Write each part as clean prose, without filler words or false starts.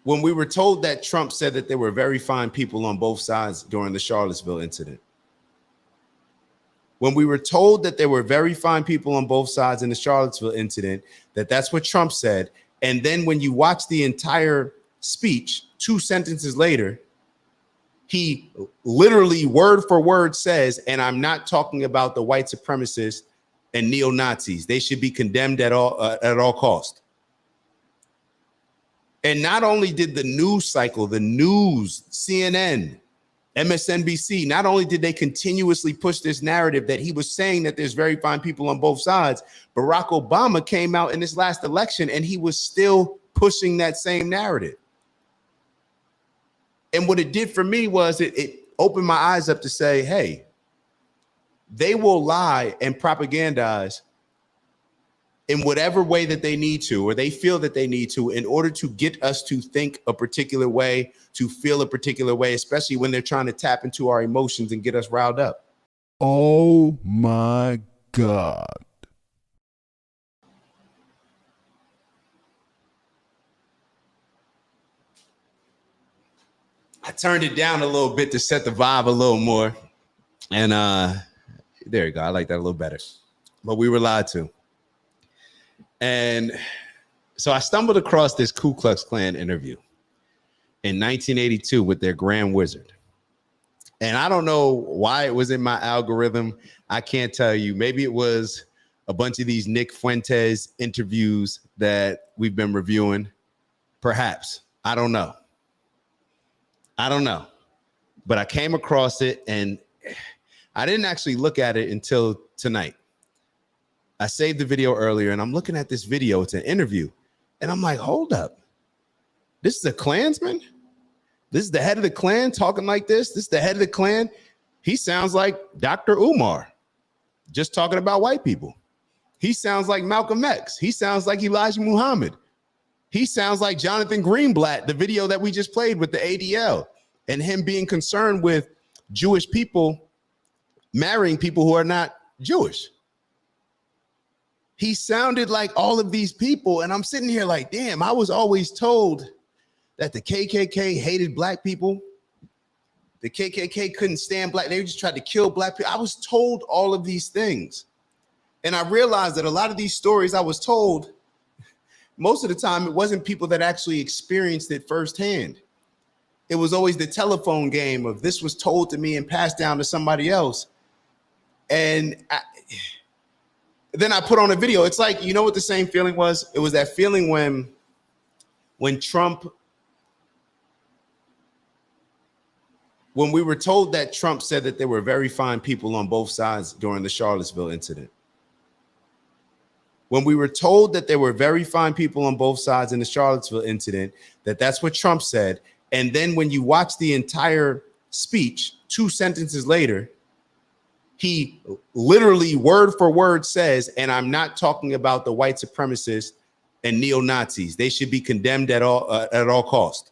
when we were told that Trump said that there were very fine people on both sides during the Charlottesville incident, when we were told that there were very fine people on both sides in the Charlottesville incident, that's what Trump said. And then when you watch the entire speech, 2 sentences later, he literally word for word says, and I'm not talking about the white supremacists and neo-Nazis. They should be condemned at all cost. And not only did the news cycle, the news, CNN, MSNBC, not only did they continuously push this narrative that he was saying that there's very fine people on both sides, Barack Obama came out in this last election and he was still pushing that same narrative. And what it did for me was it opened my eyes up to say, hey, they will lie and propagandize in whatever way that they need to, or they feel that they need to, in order to get us to think a particular way, to feel a particular way, especially when they're trying to tap into our emotions and get us riled up. Oh my God. I turned it down a little bit to set the vibe a little more. And there you go. I like that a little better. But we were lied to. And so I stumbled across this Ku Klux Klan interview in 1982 with their Grand Wizard. And I don't know why it was in my algorithm. I can't tell you. Maybe it was a bunch of these Nick Fuentes interviews that we've been reviewing. Perhaps. I don't know. But I came across it and I didn't actually look at it until tonight. I saved the video earlier and I'm looking at this video. It's an interview. And I'm like, hold up. This is a Klansman? This is the head of the Klan talking like this? This is the head of the Klan? He sounds like Dr. Umar, just talking about white people. He sounds like Malcolm X. He sounds like Elijah Muhammad. He sounds like Jonathan Greenblatt, the video that we just played with the ADL, and him being concerned with Jewish people marrying people who are not Jewish. He sounded like all of these people. And I'm sitting here like, damn, I was always told that the KKK hated black people. The KKK couldn't stand black. They just tried to kill black people. I was told all of these things. And I realized that a lot of these stories I was told, most of the time, it wasn't people that actually experienced it firsthand. It was always the telephone game of this was told to me and passed down to somebody else. And then I put on a video. It's like, you know what the same feeling was? It was that feeling when we were told that Trump said that there were very fine people on both sides during the Charlottesville incident. When we were told that there were very fine people on both sides in the Charlottesville incident, that's what Trump said. And then when you watch the entire speech, 2 sentences later, he literally word for word says, and I'm not talking about the white supremacists and neo-Nazis. They should be condemned at all cost.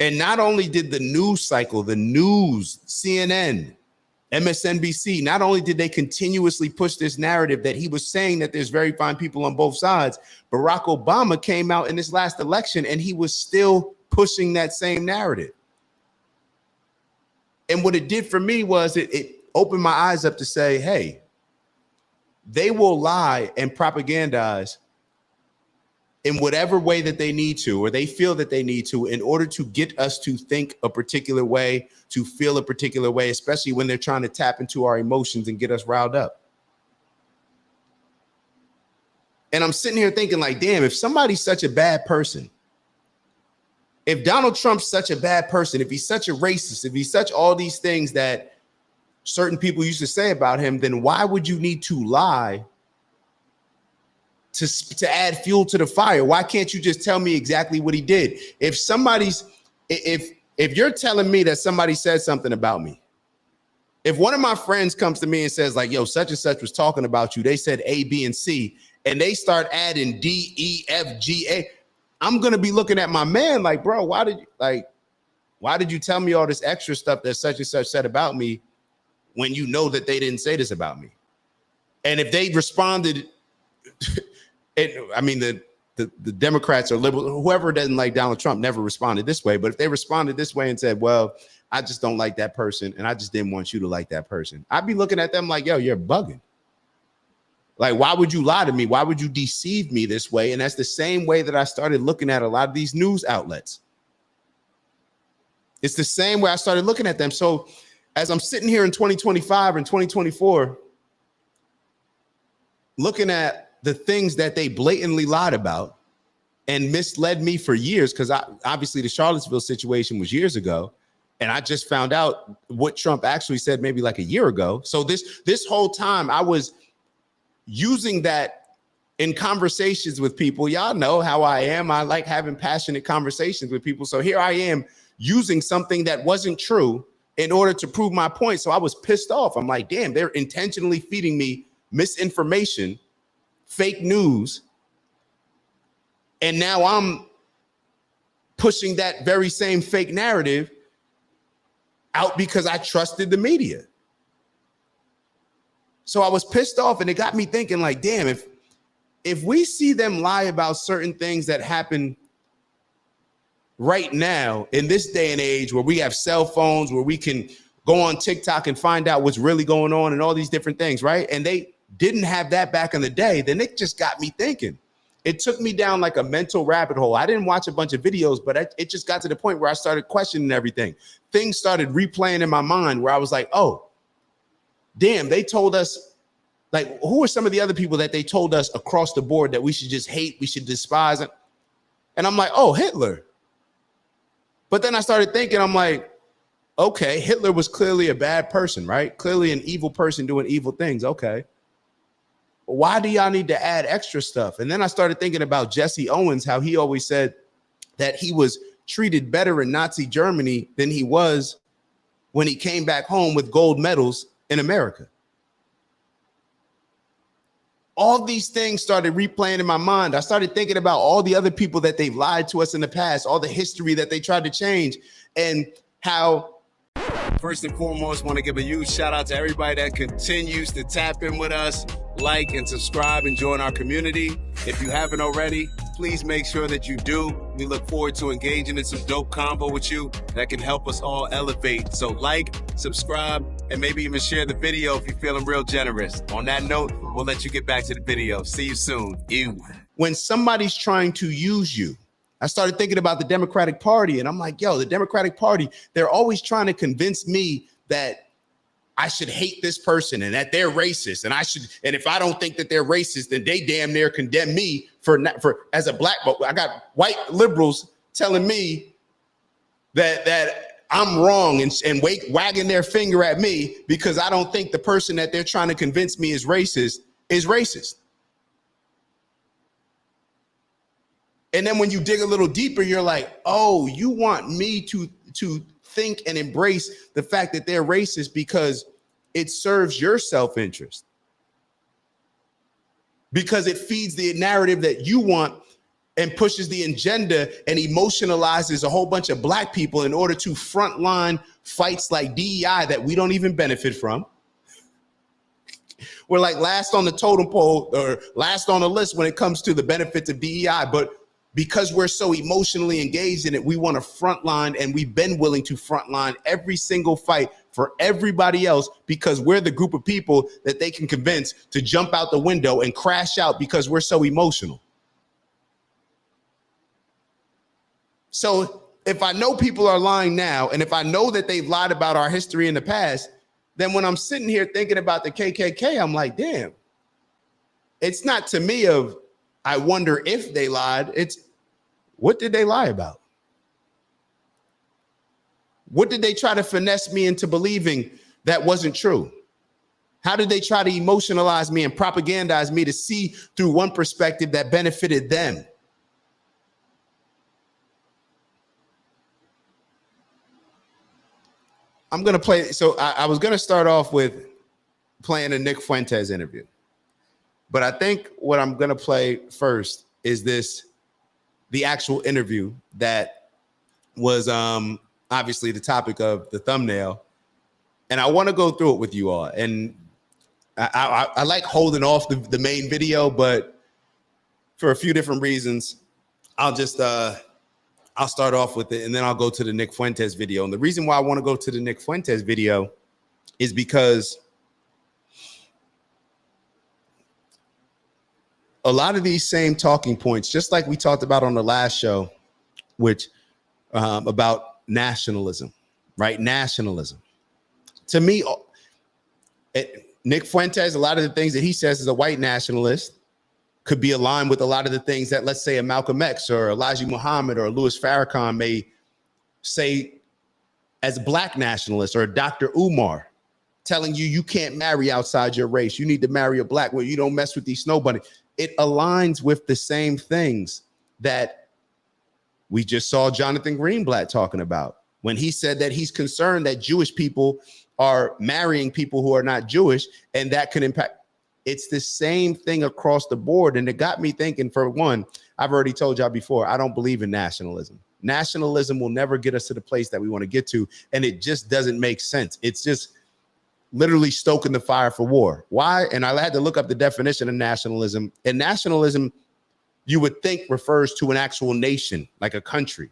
And not only did the news cycle, the news, CNN, MSNBC, not only did they continuously push this narrative that he was saying that there's very fine people on both sides, Barack Obama came out in this last election and he was still pushing that same narrative. And what it did for me was it opened my eyes up to say, hey, they will lie and propagandize in whatever way that they need to, or they feel that they need to, in order to get us to think a particular way, to feel a particular way, especially when they're trying to tap into our emotions and get us riled up. And I'm sitting here thinking like, damn, if somebody's such a bad person, if Donald Trump's such a bad person, if he's such a racist, if he's such all these things that certain people used to say about him, then why would you need to lie to add fuel to the fire? Why can't you just tell me exactly what he did? If you're telling me that somebody said something about me, if one of my friends comes to me and says like, yo, such and such was talking about you, they said A, B, and C, and they start adding D, E, F, G, A, I'm going to be looking at my man like, bro, why did you tell me all this extra stuff that such and such said about me when you know that they didn't say this about me? And if they responded, the Democrats or liberal, whoever doesn't like Donald Trump never responded this way. But if they responded this way and said, well, I just don't like that person and I just didn't want you to like that person, I'd be looking at them like, yo, you're bugging. Like, why would you lie to me? Why would you deceive me this way? And that's the same way that I started looking at a lot of these news outlets. It's the same way I started looking at them. So as I'm sitting here in 2025 and 2024, looking at the things that they blatantly lied about and misled me for years, because obviously the Charlottesville situation was years ago. And I just found out what Trump actually said maybe like a year ago. So this whole time I was using that in conversations with people. Y'all know how I am. I like having passionate conversations with people. So here I am using something that wasn't true in order to prove my point. So I was pissed off. I'm like, damn, they're intentionally feeding me misinformation, fake news. And now I'm pushing that very same fake narrative out because I trusted the media. So I was pissed off, and it got me thinking like, damn, if we see them lie about certain things that happen right now in this day and age where we have cell phones, where we can go on TikTok and find out what's really going on and all these different things, right? And they didn't have that back in the day, then it just got me thinking. It took me down like a mental rabbit hole. I didn't watch a bunch of videos, but it just got to the point where I started questioning everything. Things started replaying in my mind where I was like, oh, damn, they told us, like, who are some of the other people that they told us across the board that we should just hate, we should despise? And I'm like, oh, Hitler. But then I started thinking, I'm like, okay, Hitler was clearly a bad person, right? Clearly an evil person doing evil things. Okay. Why do y'all need to add extra stuff? And then I started thinking about Jesse Owens, how he always said that he was treated better in Nazi Germany than he was when he came back home with gold medals in America. All these things started replaying in my mind. I started thinking about all the other people that they've lied to us in the past, all the history that they tried to change, and how. First and foremost, want to give a huge shout out to everybody that continues to tap in with us, like and subscribe and join our community. If you haven't already, please make sure that you do. We look forward to engaging in some dope combo with you that can help us all elevate. So like, subscribe, and maybe even share the video if you're feeling real generous. On that note, we'll let you get back to the video. See you soon. When somebody's trying to use you, I started thinking about the Democratic Party, and I'm like, yo, the Democratic Party, they're always trying to convince me that I should hate this person and that they're racist, and if I don't think that they're racist, then they damn near condemn me for as a black. But I got white liberals telling me that I'm wrong and wagging their finger at me because I don't think the person that they're trying to convince me is racist is racist. And then when you dig a little deeper, you're like, oh, you want me to think and embrace the fact that they're racist because it serves your self-interest, because it feeds the narrative that you want and pushes the agenda and emotionalizes a whole bunch of black people in order to frontline fights like DEI that we don't even benefit from. We're like last on the totem pole or last on the list when it comes to the benefits of DEI, but because we're so emotionally engaged in it, we want to frontline, and we've been willing to frontline every single fight for everybody else because we're the group of people that they can convince to jump out the window and crash out because we're so emotional. So if I know people are lying now, and if I know that they've lied about our history in the past, then when I'm sitting here thinking about the KKK, I'm like, damn, it's not to me of, I wonder if they lied. It's what did they lie about? What did they try to finesse me into believing that wasn't true? How did they try to emotionalize me and propagandize me to see through one perspective that benefited them? I'm going to play. So I was going to start off with playing a Nick Fuentes interview. But I think what I'm going to play first is the actual interview that was obviously the topic of the thumbnail. And I want to go through it with you all. And I like holding off the main video, but for a few different reasons. I'll start off with it, and then I'll go to the Nick Fuentes video. And the reason why I want to go to the Nick Fuentes video is because a lot of these same talking points, just like we talked about on the last show, which about nationalism, right? Nationalism. To me, Nick Fuentes, a lot of the things that he says as a white nationalist could be aligned with a lot of the things that, let's say, a Malcolm X or Elijah Muhammad or Louis Farrakhan may say as black nationalists, or Dr. Umar telling you can't marry outside your race. You need to marry a black woman. You don't mess with these snow bunnies. It aligns with the same things that we just saw Jonathan Greenblatt talking about when he said that he's concerned that Jewish people are marrying people who are not Jewish, and that could impact. It's the same thing across the board. And it got me thinking, for one, I've already told y'all before, I don't believe in nationalism. Nationalism will never get us to the place that we want to get to. And it just doesn't make sense. It's just literally stoking the fire for war. Why? And I had to look up the definition of nationalism. And nationalism, you would think, refers to an actual nation, like a country.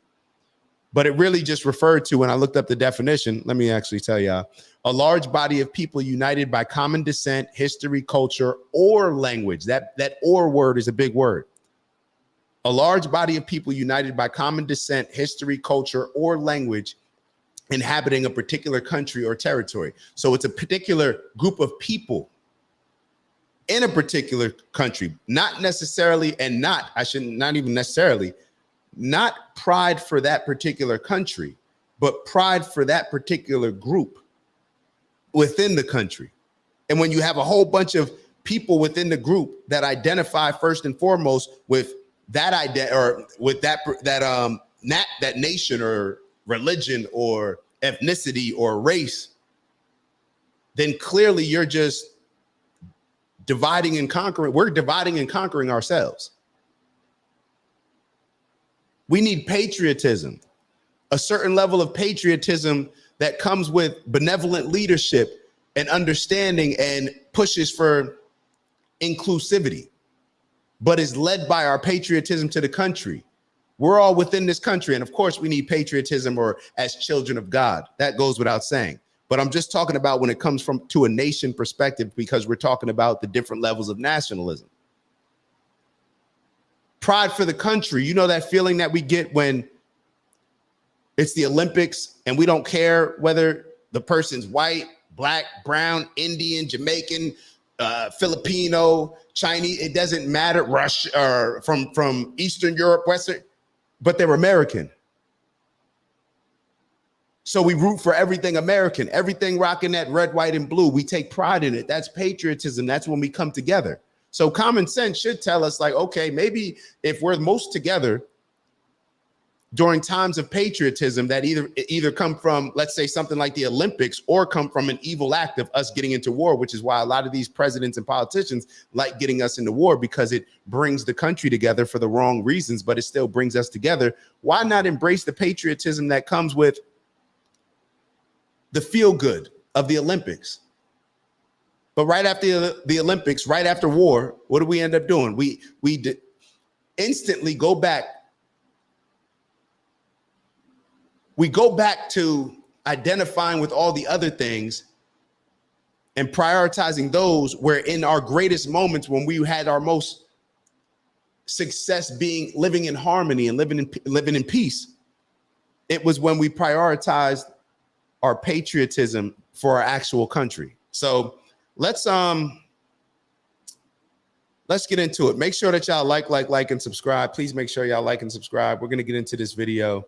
But it really just referred to, when I looked up the definition, let me actually tell y'all, a large body of people united by common descent, history, culture, or language. That or word is a big word. A large body of people united by common descent, history, culture, or language, inhabiting a particular country or territory. So it's a particular group of people in a particular country, not necessarily, and not even necessarily, not pride for that particular country, but pride for that particular group within the country. And when you have a whole bunch of people within the group that identify first and foremost with that idea, or with that nation or religion or ethnicity or race, then clearly you're just dividing and conquering. We're dividing and conquering ourselves. We need patriotism, a certain level of patriotism that comes with benevolent leadership and understanding and pushes for inclusivity, but is led by our patriotism to the country. We're all within this country. And of course, we need patriotism, or as children of God. That goes without saying. But I'm just talking about when it comes to a nation perspective, because we're talking about the different levels of nationalism. Pride for the country. You know that feeling that we get when it's the Olympics and we don't care whether the person's white, black, brown, Indian, Jamaican, Filipino, Chinese. It doesn't matter. Russia, or from Eastern Europe, Western, but they're American. So we root for everything American, everything rocking that red, white, and blue. We take pride in it. That's patriotism. That's when we come together. So common sense should tell us, like, okay, maybe if we're most together during times of patriotism that either come from, let's say, something like the Olympics, or come from an evil act of us getting into war, which is why a lot of these presidents and politicians like getting us into war, because it brings the country together for the wrong reasons, but it still brings us together. Why not embrace the patriotism that comes with the feel good of the Olympics? But right after the Olympics, right after war, what do we end up doing? We instantly go back. We go back to identifying with all the other things and prioritizing those, where in our greatest moments, when we had our most success, being living in harmony and living in peace, it was when we prioritized our patriotism for our actual country. So let's get into it. Make sure that y'all like, and subscribe. Please make sure y'all like and subscribe. We're going to get into this video.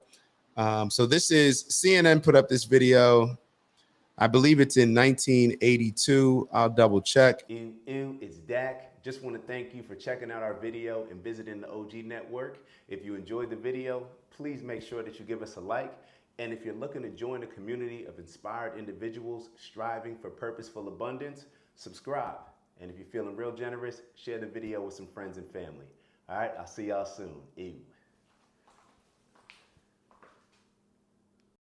So this is CNN put up this video. I believe it's in 1982. I'll double check. It's Dak. Just want to thank you for checking out our video and visiting the OG Network. If you enjoyed the video, please make sure that you give us a like. And if you're looking to join a community of inspired individuals striving for purposeful abundance, subscribe. And if you're feeling real generous, share the video with some friends and family. All right, I'll see y'all soon. Ew.